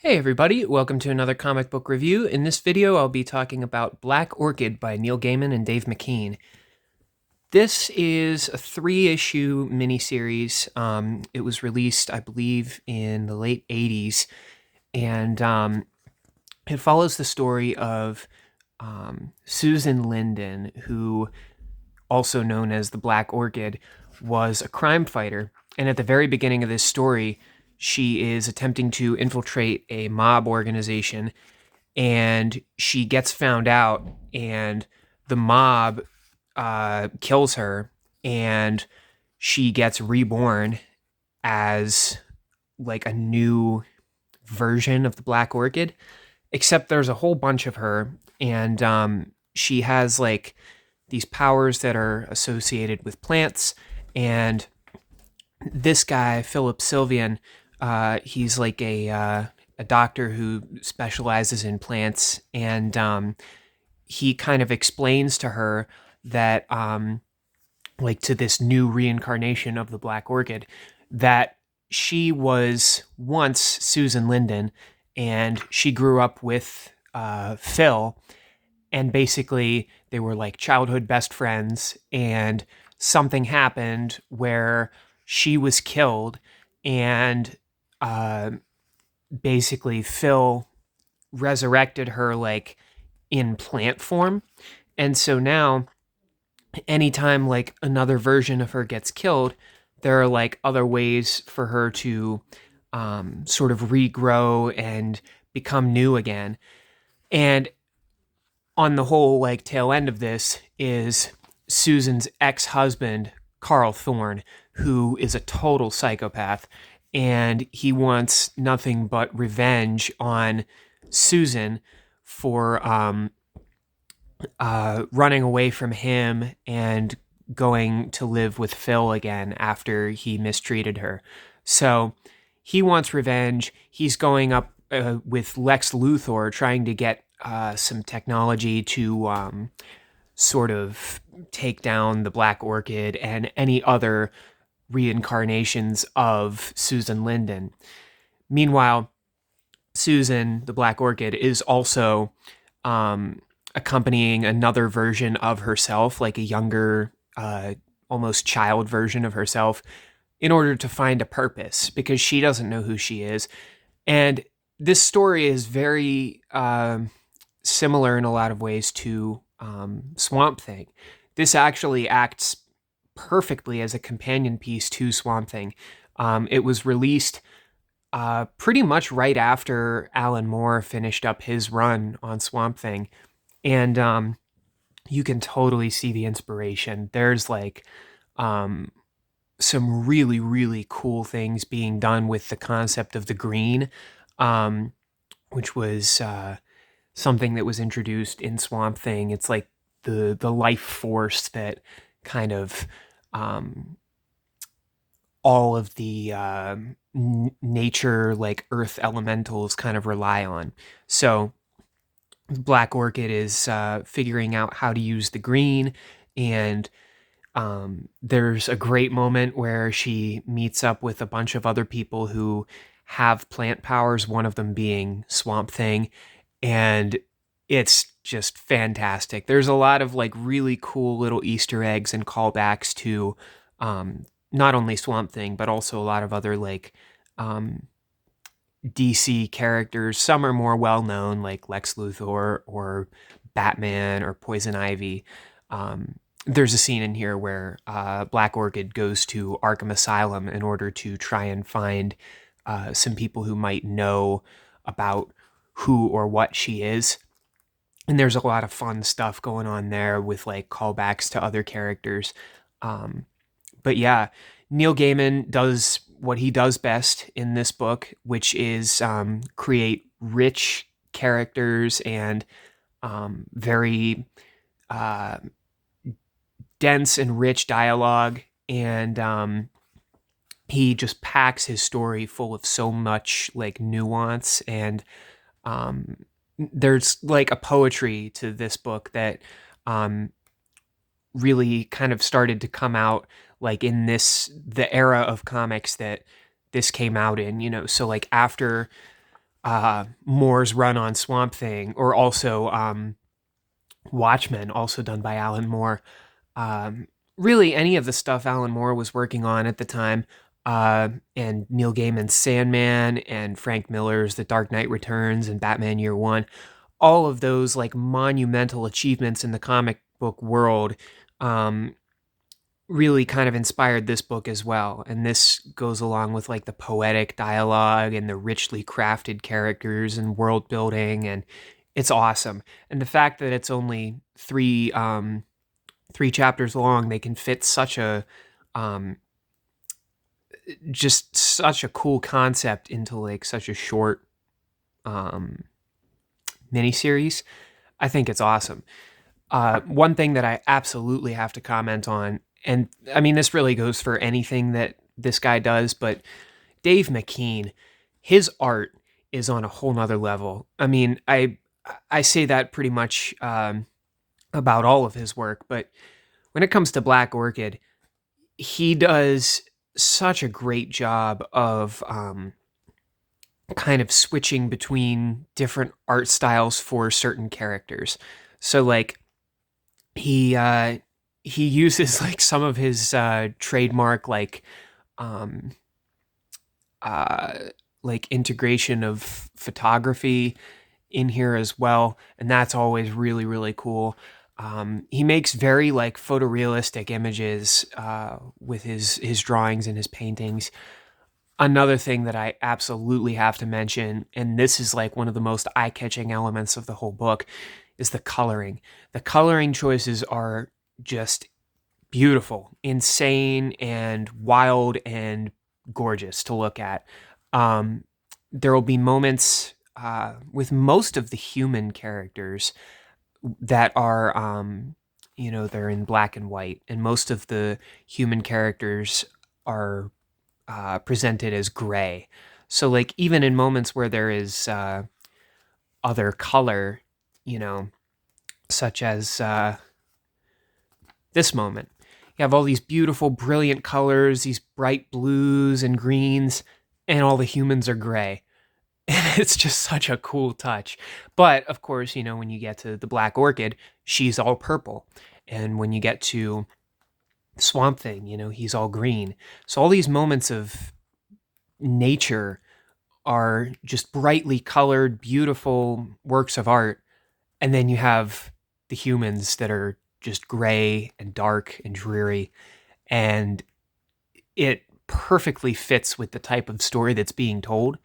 Hey everybody, welcome to another comic book review. In this video, I'll be talking about Black Orchid by Neil Gaiman and Dave McKean. This is a 3-issue miniseries. It was released, I believe, in the late 80s, and it follows the story of Susan Linden, who, also known as the Black Orchid, was a crime fighter. And at the very beginning of this story, she is attempting to infiltrate a mob organization, and she gets found out, and the mob kills her, and she gets reborn as like a new version of the Black Orchid, except there's a whole bunch of her, and she has like these powers that are associated with plants. And this guy, Philip Sylvian, he's like a doctor who specializes in plants, and he kind of explains to her that, like to this new reincarnation of the Black Orchid, that she was once Susan Linden, and she grew up with Phil, and basically they were like childhood best friends, and something happened where she was killed, and uh, basically Phil resurrected her like in plant form. And so now anytime like another version of her gets killed, there are like other ways for her to sort of regrow and become new again. And on the whole, like tail end of this is Susan's ex-husband, Carl Thorne, who is a total psychopath, and he wants nothing but revenge on Susan for running away from him and going to live with Phil again after he mistreated her. So he wants revenge. He's going up with Lex Luthor, trying to get some technology to sort of take down the Black Orchid and any other reincarnations of Susan Linden. Meanwhile, Susan, the Black Orchid, is also accompanying another version of herself, like a younger, almost child version of herself, in order to find a purpose, because she doesn't know who she is. And this story is very similar in a lot of ways to Swamp Thing. This actually acts perfectly as a companion piece to Swamp Thing. It was released pretty much right after Alan Moore finished up his run on Swamp Thing. And you can totally see the inspiration. There's like some really, really cool things being done with the concept of the green, which was something that was introduced in Swamp Thing. It's like the life force that kind of all of the nature, like earth elementals, kind of rely on. So Black Orchid is figuring out how to use the green, and there's a great moment where she meets up with a bunch of other people who have plant powers, one of them being Swamp Thing, and it's just fantastic. There's a lot of like really cool little Easter eggs and callbacks to not only Swamp Thing, but also a lot of other like DC characters. Some are more well known, like Lex Luthor or Batman or Poison Ivy. There's a scene in here where Black Orchid goes to Arkham Asylum in order to try and find some people who might know about who or what she is. And there's a lot of fun stuff going on there with like callbacks to other characters. But yeah, Neil Gaiman does what he does best in this book, which is create rich characters and very dense and rich dialogue. And he just packs his story full of so much like nuance, and there's like a poetry to this book that really kind of started to come out like in the era of comics that this came out in, so like after Moore's run on Swamp Thing, or also Watchmen, also done by Alan Moore. Um, really, any of the stuff Alan Moore was working on at the time, and Neil Gaiman's Sandman, and Frank Miller's The Dark Knight Returns, and Batman Year One, all of those like monumental achievements in the comic book world, really kind of inspired this book as well. And this goes along with like the poetic dialogue and the richly crafted characters and world building, and it's awesome. And the fact that it's only three chapters long, they can fit such a um, just such a cool concept into like such a short um, miniseries. I think it's awesome. One thing that I absolutely have to comment on, and I mean, this really goes for anything that this guy does, but Dave McKean, his art is on a whole nother level. I mean, I say that pretty much about all of his work, but when it comes to Black Orchid, he does such a great job of kind of switching between different art styles for certain characters. So like he uses like some of his trademark um uh like integration of photography in here as well, and that's always really really cool. He makes very like photorealistic images with his drawings and his paintings. Another thing that I absolutely have to mention, and this is like one of the most eye-catching elements of the whole book, is the coloring. The coloring choices are just beautiful, insane, and wild and gorgeous to look at. Um, there will be moments with most of the human characters that are, they're in black and white, and most of the human characters are presented as gray. So, like, even in moments where there is other color, such as this moment, you have all these beautiful, brilliant colors, these bright blues and greens, and all the humans are gray. And it's just such a cool touch. But of course, when you get to the Black Orchid, she's all purple. And when you get to Swamp Thing, he's all green. So all these moments of nature are just brightly colored, beautiful works of art. And then you have the humans that are just gray and dark and dreary. And it perfectly fits with the type of story that's being told.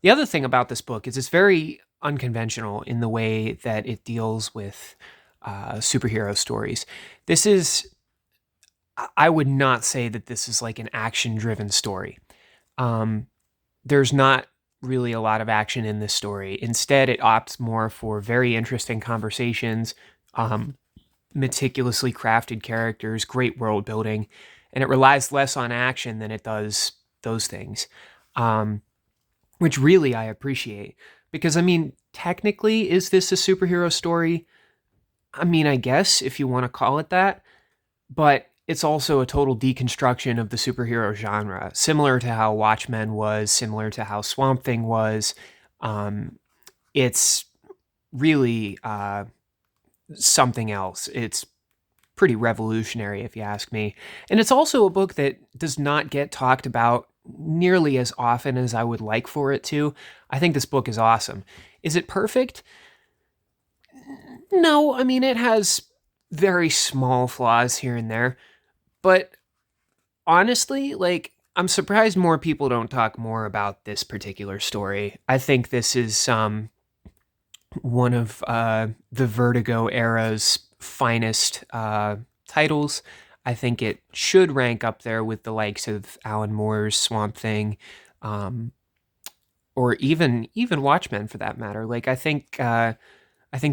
The other thing about this book is it's very unconventional in the way that it deals with superhero stories. I would not say that this is like an action-driven story. There's not really a lot of action in this story. Instead, it opts more for very interesting conversations, meticulously crafted characters, great world building, and it relies less on action than it does those things, which really I appreciate. Because, I mean, technically, is this a superhero story? I mean, I guess, if you want to call it that, but it's also a total deconstruction of the superhero genre, similar to how Watchmen was, similar to how Swamp Thing was. It's really something else. It's pretty revolutionary, if you ask me. And it's also a book that does not get talked about nearly as often as I would like for it to. I think this book is awesome. Is it perfect? No, I mean, it has very small flaws here and there. But honestly, like, I'm surprised more people don't talk more about this particular story. I think this is one of the Vertigo era's finest titles. I think it should rank up there with the likes of Alan Moore's Swamp Thing, or even Watchmen for that matter. Like, I think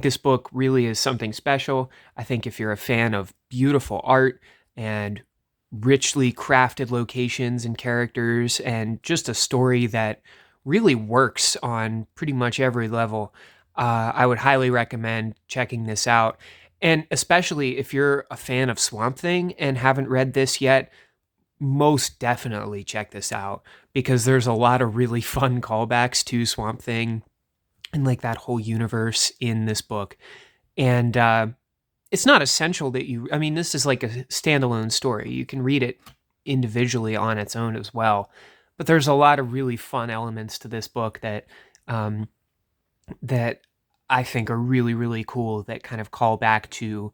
this book really is something special. I think if you're a fan of beautiful art and richly crafted locations and characters and just a story that really works on pretty much every level, I would highly recommend checking this out. And especially if you're a fan of Swamp Thing and haven't read this yet, most definitely check this out because there's a lot of really fun callbacks to Swamp Thing and like that whole universe in this book. And it's not essential that I mean, this is like a standalone story. You can read it individually on its own as well. But there's a lot of really fun elements to this book that that I think are really, really cool, that kind of call back to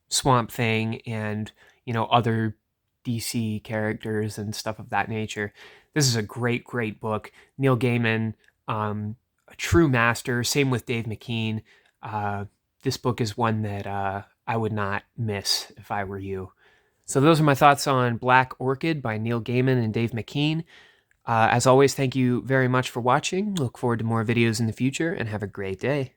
Swamp Thing and, other DC characters and stuff of that nature. This is a great, great book. Neil Gaiman, a true master. Same with Dave McKean. This book is one that I would not miss if I were you. So those are my thoughts on Black Orchid by Neil Gaiman and Dave McKean. As always, thank you very much for watching. Look forward to more videos in the future, and have a great day.